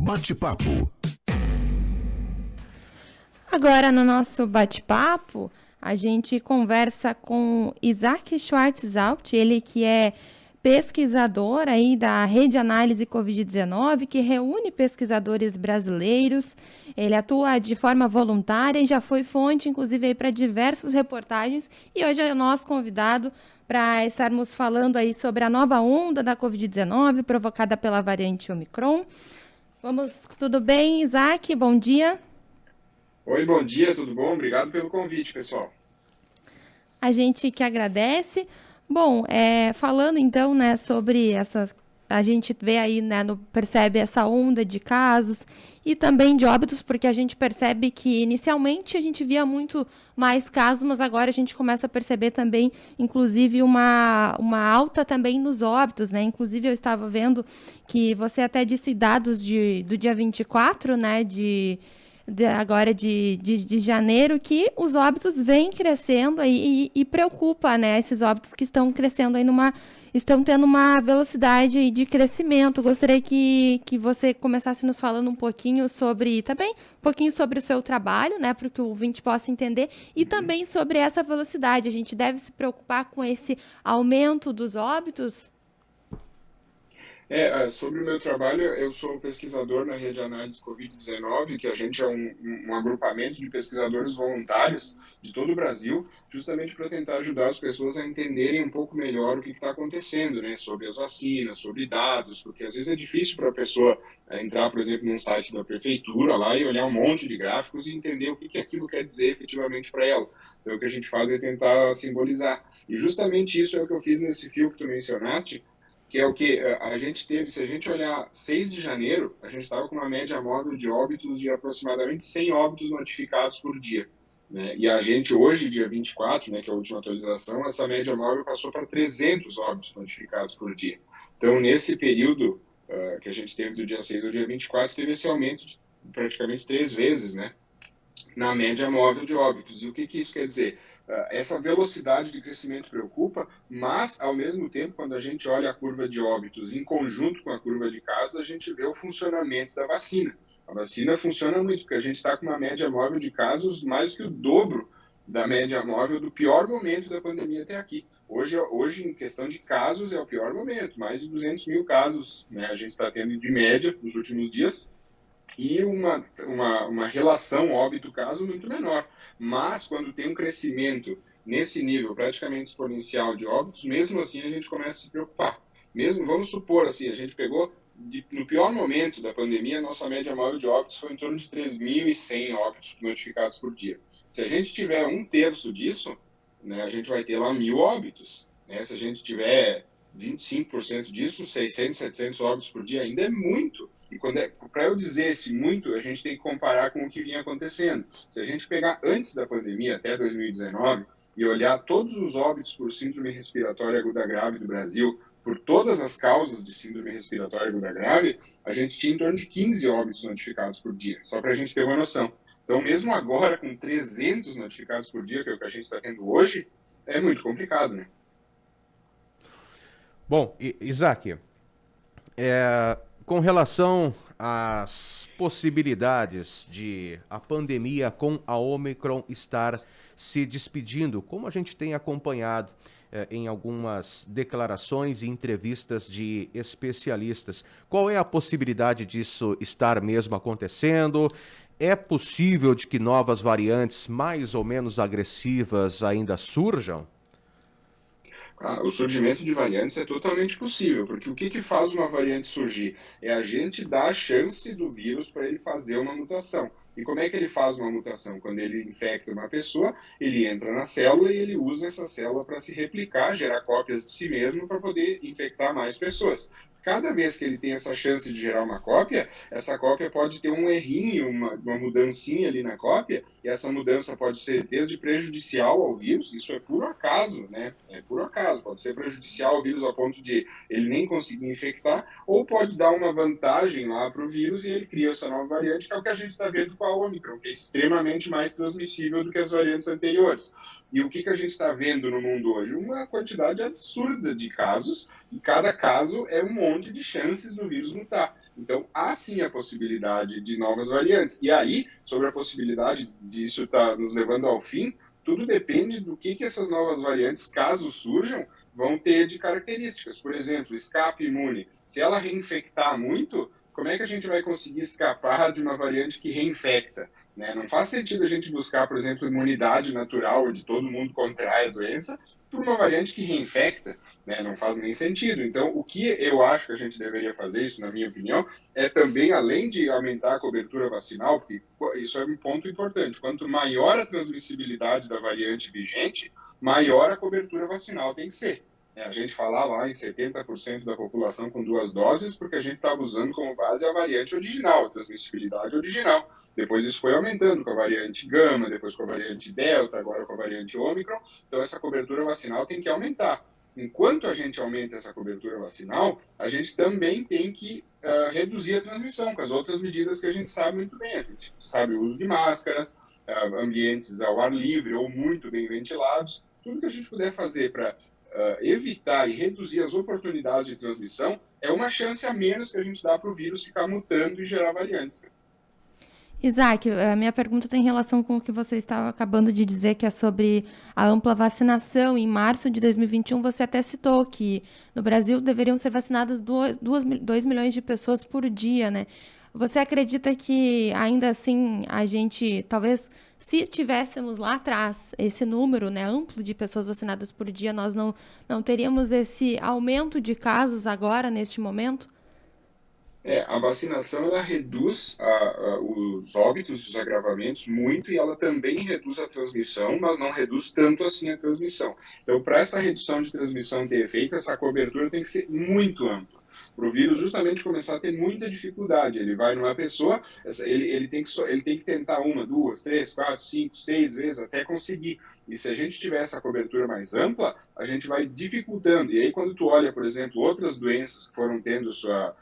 Bate-papo. Agora, no nosso bate-papo, a gente conversa com Isaac Schwartzalt, ele que é pesquisador aí da Rede Análise Covid-19, que reúne pesquisadores brasileiros. Ele atua de forma voluntária e já foi fonte, inclusive, para diversas reportagens. E hoje é o nosso convidado para estarmos falando aí sobre a nova onda da Covid-19 provocada pela variante Omicron. Tudo bem, Isaac? Bom dia. Oi, bom dia, tudo bom? Obrigado pelo convite, pessoal. A gente que agradece. Bom, falando então, né, sobre essas, a gente vê aí, né, percebe essa onda de casos e também de óbitos, porque a gente percebe que inicialmente a gente via muito mais casos, mas agora a gente começa a perceber também, inclusive, uma alta também nos óbitos, né? Inclusive eu estava vendo que você até disse dados do dia 24, né, agora de janeiro, que os óbitos vêm crescendo aí e preocupa, né? Esses óbitos que estão crescendo aí estão tendo uma velocidade aí de crescimento. Gostaria que você começasse nos falando um pouquinho sobre o seu trabalho, né? Para que o ouvinte possa entender, e também sobre essa velocidade. A gente deve se preocupar com esse aumento dos óbitos? Sobre o meu trabalho, eu sou pesquisador na Rede Análise Covid-19, que a gente é um agrupamento de pesquisadores voluntários de todo o Brasil, justamente para tentar ajudar as pessoas a entenderem um pouco melhor o que está acontecendo, né, sobre as vacinas, sobre dados, porque às vezes é difícil para a pessoa entrar, por exemplo, num site da prefeitura lá e olhar um monte de gráficos e entender o que aquilo quer dizer efetivamente para ela. Então, o que a gente faz é tentar simbolizar. E justamente isso é o que eu fiz nesse fio que tu mencionaste, que é o que a gente teve, se a gente olhar 6 de janeiro, a gente estava com uma média móvel de óbitos de aproximadamente 100 óbitos notificados por dia. Né? E a gente hoje, dia 24, né, que é a última atualização, essa média móvel passou para 300 óbitos notificados por dia. Então, nesse período que a gente teve do dia 6 ao dia 24, teve esse aumento de praticamente 3 vezes, né, na média móvel de óbitos. E o que isso quer dizer? Essa velocidade de crescimento preocupa, mas, ao mesmo tempo, quando a gente olha a curva de óbitos em conjunto com a curva de casos, a gente vê o funcionamento da vacina. A vacina funciona muito, porque a gente está com uma média móvel de casos mais que o dobro da média móvel do pior momento da pandemia até aqui. Hoje, em questão de casos, é o pior momento. Mais de 200 mil casos, né, a gente está tendo de média nos últimos dias, e uma relação óbito-caso muito menor. Mas, quando tem um crescimento nesse nível praticamente exponencial de óbitos, mesmo assim a gente começa a se preocupar. Mesmo, vamos supor, assim, a gente pegou, no pior momento da pandemia, a nossa média móvel de óbitos foi em torno de 3.100 óbitos notificados por dia. Se a gente tiver 1/3 disso, né, a gente vai ter lá 1.000 óbitos. Né? Se a gente tiver 25% disso, 600, 700 óbitos por dia ainda é muito. E para eu dizer esse muito, a gente tem que comparar com o que vinha acontecendo. Se a gente pegar antes da pandemia, até 2019, e olhar todos os óbitos por síndrome respiratória aguda grave do Brasil, por todas as causas de síndrome respiratória aguda grave, a gente tinha em torno de 15 óbitos notificados por dia, só para a gente ter uma noção. Então, mesmo agora, com 300 notificados por dia, que é o que a gente está tendo hoje, é muito complicado, né? Bom, Isaac, com relação às possibilidades de a pandemia com a Omicron estar se despedindo, como a gente tem acompanhado em algumas declarações e entrevistas de especialistas, qual é a possibilidade disso estar mesmo acontecendo? É possível de que novas variantes mais ou menos agressivas ainda surjam? O surgimento de variantes é totalmente possível, porque o que faz uma variante surgir? É a gente dar a chance do vírus para ele fazer uma mutação. E como é que ele faz uma mutação? Quando ele infecta uma pessoa, ele entra na célula e ele usa essa célula para se replicar, gerar cópias de si mesmo para poder infectar mais pessoas. Cada vez que ele tem essa chance de gerar uma cópia, essa cópia pode ter um errinho, uma mudancinha ali na cópia, e essa mudança pode ser desde prejudicial ao vírus, isso é puro acaso, né? É puro acaso, pode ser prejudicial ao vírus ao ponto de ele nem conseguir infectar, ou pode dar uma vantagem lá para o vírus e ele cria essa nova variante, que é o que a gente está vendo com a Omicron, que é extremamente mais transmissível do que as variantes anteriores. E o que a gente está vendo no mundo hoje? Uma quantidade absurda de casos E cada caso é um monte de chances do vírus mutar. Então, há sim a possibilidade de novas variantes. E aí, sobre a possibilidade disso estar nos levando ao fim, tudo depende do que essas novas variantes, caso surjam, vão ter de características. Por exemplo, escape imune. Se ela reinfectar muito, como é que a gente vai conseguir escapar de uma variante que reinfecta? Né? Não faz sentido a gente buscar, por exemplo, imunidade natural, onde todo mundo contrai a doença, por uma variante que reinfecta. Né? Não faz nem sentido. Então, o que eu acho que a gente deveria fazer, isso na minha opinião, é também, além de aumentar a cobertura vacinal, porque isso é um ponto importante, quanto maior a transmissibilidade da variante vigente, maior a cobertura vacinal tem que ser. A gente falar lá em 70% da população com 2 doses, porque a gente estava usando como base a variante original, a transmissibilidade original. Depois isso foi aumentando com a variante Gama, depois com a variante Delta, agora com a variante Ômicron. Então essa cobertura vacinal tem que aumentar. Enquanto a gente aumenta essa cobertura vacinal, a gente também tem que reduzir a transmissão com as outras medidas que a gente sabe muito bem. A gente sabe o uso de máscaras, ambientes ao ar livre ou muito bem ventilados. Tudo que a gente puder fazer para evitar e reduzir as oportunidades de transmissão é uma chance a menos que a gente dá para o vírus ficar mutando e gerar variantes. Isaac, a minha pergunta tem relação com o que você estava acabando de dizer, que é sobre a ampla vacinação. Em março de 2021, você até citou que no Brasil deveriam ser vacinadas 2 milhões de pessoas por dia, né? Você acredita que, ainda assim, a gente, talvez, se tivéssemos lá atrás esse número, né, amplo de pessoas vacinadas por dia, nós não teríamos esse aumento de casos agora, neste momento? A vacinação ela reduz os óbitos, os agravamentos muito, e ela também reduz a transmissão, mas não reduz tanto assim a transmissão. Então, para essa redução de transmissão ter efeito, essa cobertura tem que ser muito ampla. Para o vírus justamente começar a ter muita dificuldade. Ele vai numa pessoa, ele tem que tentar 1, 2, 3, 4, 5, 6 vezes até conseguir. E se a gente tiver essa cobertura mais ampla, a gente vai dificultando. E aí, quando tu olha, por exemplo, outras doenças que foram tendo sua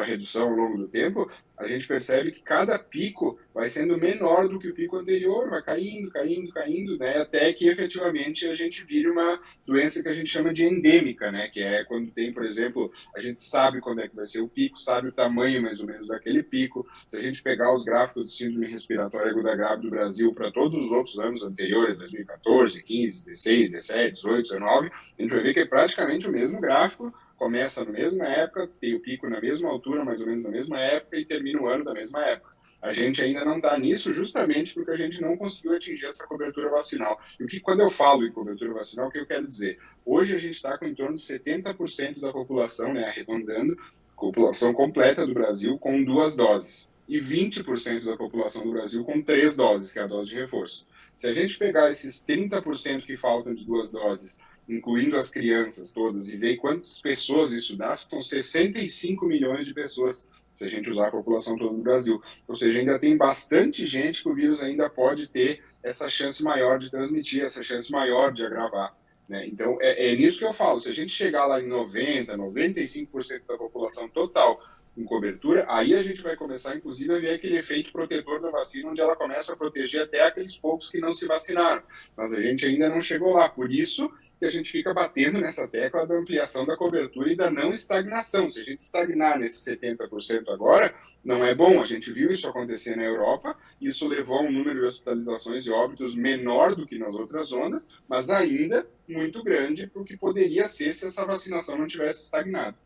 redução ao longo do tempo, a gente percebe que cada pico vai sendo menor do que o pico anterior, vai caindo, caindo, caindo, né, até que efetivamente a gente vire uma doença que a gente chama de endêmica, né, que é quando tem, por exemplo, a gente sabe quando é que vai ser o pico, sabe o tamanho mais ou menos daquele pico. Se a gente pegar os gráficos de síndrome respiratória aguda grave do Brasil para todos os outros anos anteriores, 2014, 15, 16, 17, 18, 19, a gente vai ver que é praticamente o mesmo gráfico. Começa na mesma época, tem o pico na mesma altura, mais ou menos na mesma época, e termina o ano da mesma época. A gente ainda não está nisso justamente porque a gente não conseguiu atingir essa cobertura vacinal. E quando eu falo em cobertura vacinal, o que eu quero dizer? Hoje a gente está com em torno de 70% da população, né, arredondando, população completa do Brasil com 2 doses. E 20% da população do Brasil com 3 doses, que é a dose de reforço. Se a gente pegar esses 30% que faltam de 2 doses, incluindo as crianças todas, e ver quantas pessoas isso dá, são 65 milhões de pessoas, se a gente usar a população toda do Brasil. Ou seja, ainda tem bastante gente que o vírus ainda pode ter essa chance maior de transmitir, essa chance maior de agravar. Né? Então, é nisso que eu falo. Se a gente chegar lá em 90%, 95% da população total com cobertura, aí a gente vai começar, inclusive, a ver aquele efeito protetor da vacina, onde ela começa a proteger até aqueles poucos que não se vacinaram. Mas a gente ainda não chegou lá. Por isso que a gente fica batendo nessa tecla da ampliação da cobertura e da não estagnação. Se a gente estagnar nesses 70% agora, não é bom. A gente viu isso acontecer na Europa, isso levou a um número de hospitalizações e óbitos menor do que nas outras zonas, mas ainda muito grande para o que poderia ser se essa vacinação não tivesse estagnado.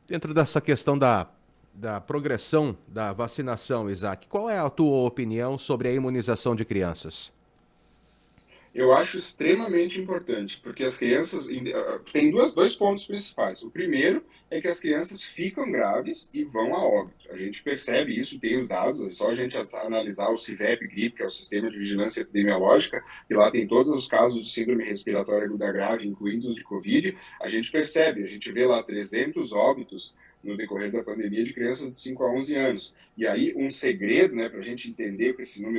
Dentro dessa questão da progressão da vacinação, Isaac, qual é a tua opinião sobre a imunização de crianças? Eu acho extremamente importante, porque as crianças tem dois pontos principais. O primeiro é que as crianças ficam graves e vão a óbito. A gente percebe isso, tem os dados, é só a gente analisar o CIVEP-GRIP, que é o Sistema de Vigilância Epidemiológica, e lá tem todos os casos de síndrome respiratória aguda grave, incluindo os de Covid. A gente percebe, a gente vê lá 300 óbitos no decorrer da pandemia de crianças de 5 a 11 anos. E aí, um segredo, né, para a gente entender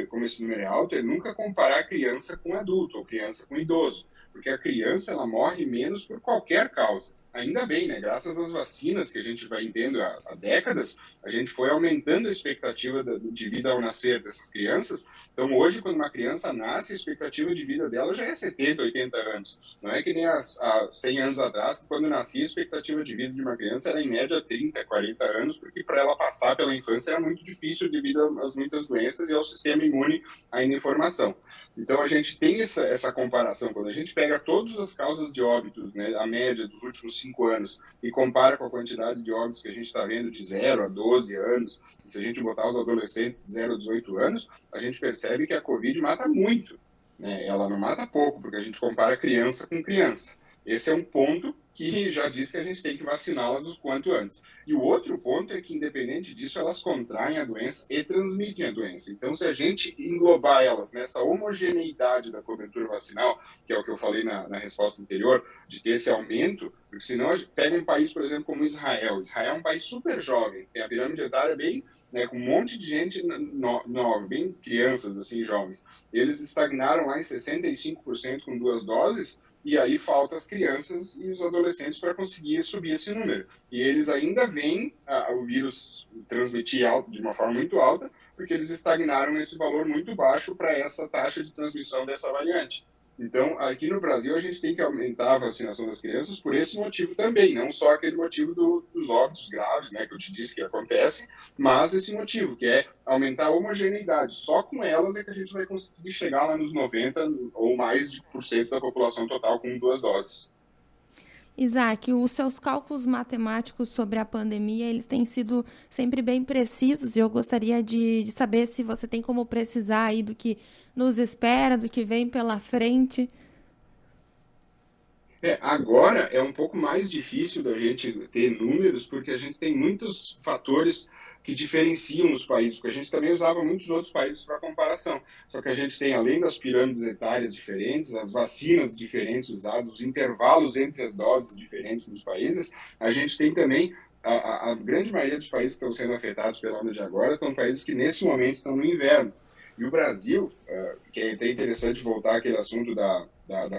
como esse número é alto, é nunca comparar criança com adulto ou criança com idoso, porque a criança ela morre menos por qualquer causa. ainda bem, né? Graças às vacinas que a gente vai tendo há décadas, a gente foi aumentando a expectativa de vida ao nascer dessas crianças. Então, hoje, quando uma criança nasce, a expectativa de vida dela já é 70, 80 anos. Não é que nem há 100 anos atrás, que quando nascia, a expectativa de vida de uma criança era, em média, 30, 40 anos, porque para ela passar pela infância era muito difícil devido às muitas doenças e ao sistema imune ainda em formação. Então, a gente tem essa comparação. Quando a gente pega todas as causas de óbitos, né, a média dos últimos 5 anos, e compara com a quantidade de óbitos que a gente está vendo de 0 a 12 anos, e se a gente botar os adolescentes de 0 a 18 anos, a gente percebe que a Covid mata muito, né? Ela não mata pouco, porque a gente compara criança com criança. Esse é um ponto que já diz que a gente tem que vaciná-las o quanto antes. E o outro ponto é que, independente disso, elas contraem a doença e transmitem a doença. Então, se a gente englobar elas nessa homogeneidade da cobertura vacinal, que é o que eu falei na resposta anterior, de ter esse aumento, porque senão a gente pega um país, por exemplo, como Israel. Israel é um país super jovem, tem a pirâmide etária bem, né, com um monte de gente nova, bem crianças, assim, jovens. Eles estagnaram lá em 65% com 2 doses, e aí falta as crianças e os adolescentes para conseguir subir esse número. E eles ainda veem o vírus transmitir de uma forma muito alta, porque eles estagnaram nesse valor muito baixo para essa taxa de transmissão dessa variante. Então, aqui no Brasil, a gente tem que aumentar a vacinação das crianças por esse motivo também, não só aquele motivo dos óbitos graves, né, que eu te disse que acontecem, mas esse motivo, que é aumentar a homogeneidade. Só com elas é que a gente vai conseguir chegar lá nos 90 ou mais de por cento da população total com 2 doses. Isaac, os seus cálculos matemáticos sobre a pandemia, eles têm sido sempre bem precisos e eu gostaria de saber se você tem como precisar aí do que nos espera, do que vem pela frente. Agora é um pouco mais difícil da gente ter números, porque a gente tem muitos fatores que diferenciam os países, porque a gente também usava muitos outros países para comparação. Só que a gente tem, além das pirâmides etárias diferentes, as vacinas diferentes usadas, os intervalos entre as doses diferentes dos países, a gente tem também a grande maioria dos países que estão sendo afetados pela onda de agora, são países que nesse momento estão no inverno. E o Brasil, que é até interessante voltar àquele assunto da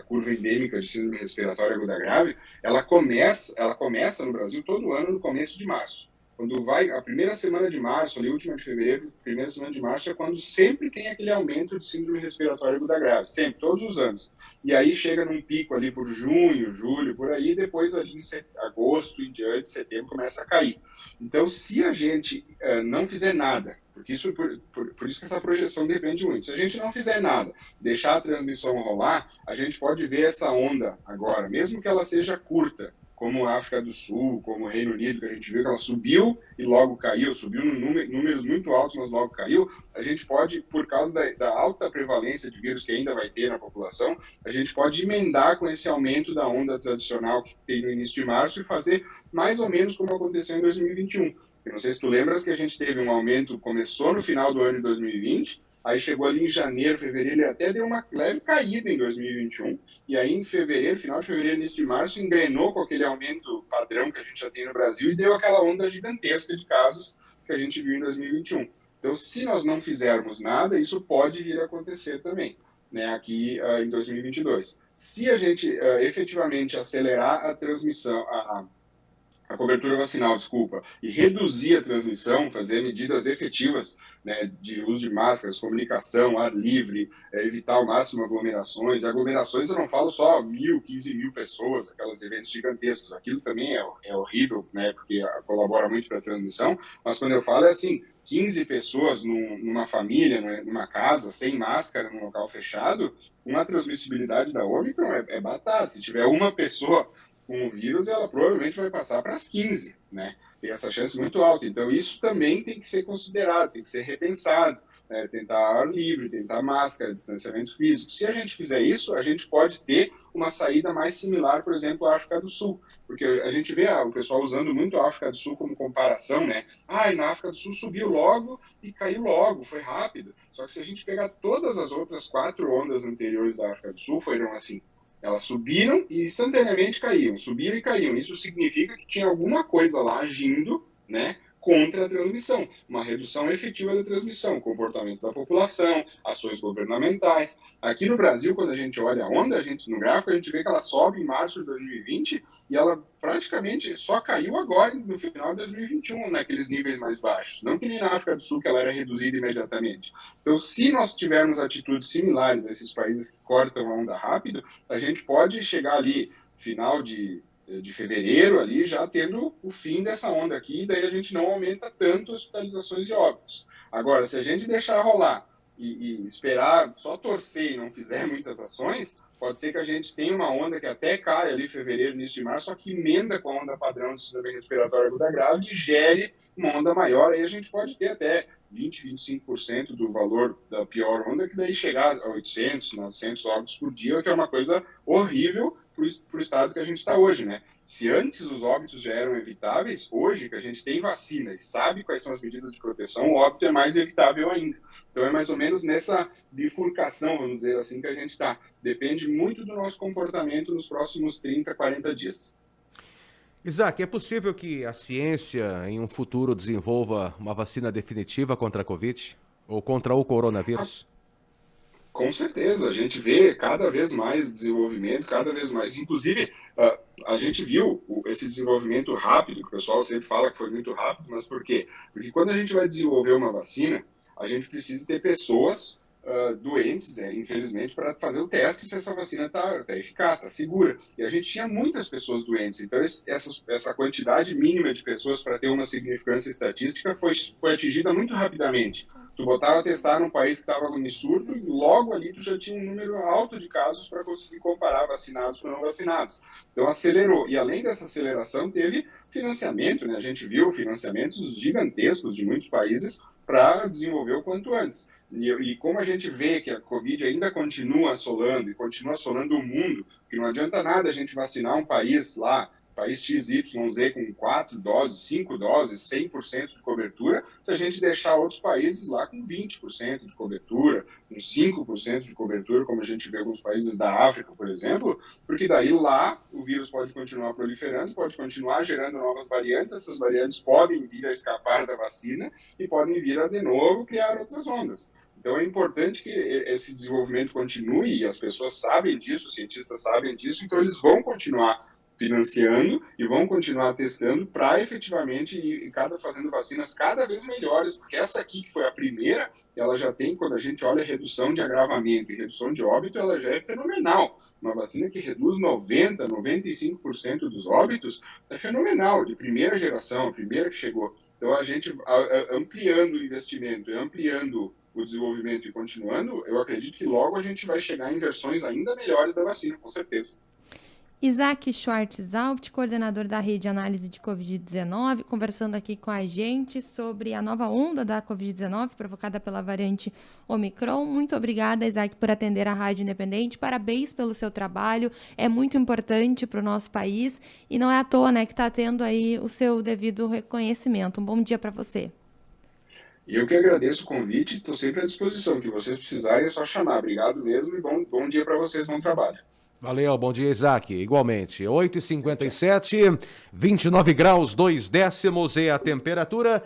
curva endêmica de síndrome respiratória aguda grave, ela começa no Brasil todo ano no começo de março. Quando vai a primeira semana de março, ali, última de fevereiro, primeira semana de março, é quando sempre tem aquele aumento de síndrome respiratória aguda grave, sempre, todos os anos. E aí chega num pico ali por junho, julho, por aí, e depois ali em agosto e diante, setembro, começa a cair. Então, se a gente não fizer nada, porque por isso que essa projeção depende muito. Se a gente não fizer nada, deixar a transmissão rolar, a gente pode ver essa onda agora, mesmo que ela seja curta, como a África do Sul, como o Reino Unido, que a gente viu que ela subiu e logo caiu, subiu em números muito altos, mas logo caiu, a gente pode, por causa da alta prevalência de vírus que ainda vai ter na população, a gente pode emendar com esse aumento da onda tradicional que tem no início de março e fazer mais ou menos como aconteceu em 2021. Eu não sei se tu lembras que a gente teve um aumento, começou no final do ano de 2020, aí chegou ali em janeiro, fevereiro, ele até deu uma leve caída em 2021, e aí em fevereiro, final de fevereiro, início de março, engrenou com aquele aumento padrão que a gente já tem no Brasil e deu aquela onda gigantesca de casos que a gente viu em 2021. Então, se nós não fizermos nada, isso pode vir a acontecer também, né, aqui em 2022. Se a gente efetivamente acelerar a transmissão, a cobertura vacinal, desculpa, e reduzir a transmissão, fazer medidas efetivas, né, de uso de máscaras, comunicação, ar livre, evitar ao máximo aglomerações. E aglomerações eu não falo só 1.000, 15.000 pessoas, aqueles eventos gigantescos. Aquilo também é horrível, né, porque colabora muito para a transmissão, mas quando eu falo é assim, 15 pessoas numa família, numa casa, sem máscara, num local fechado, uma transmissibilidade da Ômicron é batata. Se tiver uma pessoa com o vírus, ela provavelmente vai passar para as 15, né? Tem essa chance muito alta. Então, isso também tem que ser considerado, tem que ser repensado, né? Tentar ar livre, tentar máscara, distanciamento físico. Se a gente fizer isso, a gente pode ter uma saída mais similar, por exemplo, à África do Sul. Porque a gente vê o pessoal usando muito a África do Sul como comparação, né? Na África do Sul subiu logo e caiu logo, foi rápido. Só que se a gente pegar todas as outras 4 ondas anteriores da África do Sul, foram assim, elas subiram e instantaneamente caíam, subiram e caíam. Isso significa que tinha alguma coisa lá agindo, né, contra a transmissão, uma redução efetiva da transmissão, comportamento da população, ações governamentais. Aqui no Brasil, quando a gente olha a onda, no gráfico, a gente vê que ela sobe em março de 2020 e ela praticamente só caiu agora, no final de 2021, naqueles níveis mais baixos. Não que nem na África do Sul, que ela era reduzida imediatamente. Então, se nós tivermos atitudes similares a esses países que cortam a onda rápido, a gente pode chegar ali, final de fevereiro, ali já tendo o fim dessa onda aqui, e daí a gente não aumenta tanto hospitalizações e óbitos. Agora, se a gente deixar rolar e esperar, só torcer e não fizer muitas ações, pode ser que a gente tenha uma onda que até cai ali em fevereiro, início de março, só que emenda com a onda padrão de síndrome respiratória aguda grave e gere uma onda maior. Aí a gente pode ter até 20, 25% do valor da pior onda, que daí chegar a 800, 900 óbitos por dia, que é uma coisa horrível para o estado que a gente está hoje, né? Se antes os óbitos já eram evitáveis, hoje que a gente tem vacina e sabe quais são as medidas de proteção, o óbito é mais evitável ainda. Então é mais ou menos nessa bifurcação, vamos dizer assim, que a gente está. Depende muito do nosso comportamento nos próximos 30, 40 dias. Isaac, é possível que a ciência em um futuro desenvolva uma vacina definitiva contra a Covid? Ou contra o coronavírus? Com certeza, a gente vê cada vez mais desenvolvimento, cada vez mais. Inclusive, a gente viu esse desenvolvimento rápido, que o pessoal sempre fala que foi muito rápido, mas por quê? Porque quando a gente vai desenvolver uma vacina, a gente precisa ter pessoas doentes, infelizmente, para fazer o teste se essa vacina está eficaz, está segura. E a gente tinha muitas pessoas doentes, então essa quantidade mínima de pessoas para ter uma significância estatística foi atingida muito rapidamente. Tu botava a testar num país que estava em surto e logo ali tu já tinha um número alto de casos para conseguir comparar vacinados com não vacinados. Então acelerou. E além dessa aceleração, teve financiamento, né? A gente viu financiamentos gigantescos de muitos países para desenvolver o quanto antes. E como a gente vê que a Covid ainda continua assolando e continua assolando o mundo, que não adianta nada a gente vacinar um país lá, país XYZ com 4 doses, 5 doses, 100% de cobertura, se a gente deixar outros países lá com 20% de cobertura, com 5% de cobertura, como a gente vê alguns países da África, por exemplo, porque daí lá o vírus pode continuar proliferando, pode continuar gerando novas variantes, essas variantes podem vir a escapar da vacina e podem vir a de novo criar outras ondas. Então é importante que esse desenvolvimento continue, e as pessoas sabem disso, os cientistas sabem disso, então eles vão continuar financiando e vão continuar testando para efetivamente ir fazendo vacinas cada vez melhores, porque essa aqui, que foi a primeira, ela já tem, quando a gente olha a redução de agravamento e redução de óbito, ela já é fenomenal. Uma vacina que reduz 90%, 95% dos óbitos é fenomenal, de primeira geração, a primeira que chegou. Então a gente ampliando o investimento e ampliando o desenvolvimento e continuando, eu acredito que logo a gente vai chegar em versões ainda melhores da vacina, com certeza. Isaac Schwartz-Alpt, coordenador da Rede de Análise de Covid-19, conversando aqui com a gente sobre a nova onda da Covid-19 provocada pela variante Omicron. Muito obrigada, Isaac, por atender a Rádio Independente. Parabéns pelo seu trabalho, é muito importante para o nosso país e não é à toa, né, que está tendo aí o seu devido reconhecimento. Um bom dia para você. Eu que agradeço o convite, estou sempre à disposição. O que vocês precisarem é só chamar. Obrigado mesmo e bom dia para vocês, bom trabalho. Valeu, bom dia, Isaac. Igualmente, 8h57, 29 graus, 2 décimos é a temperatura.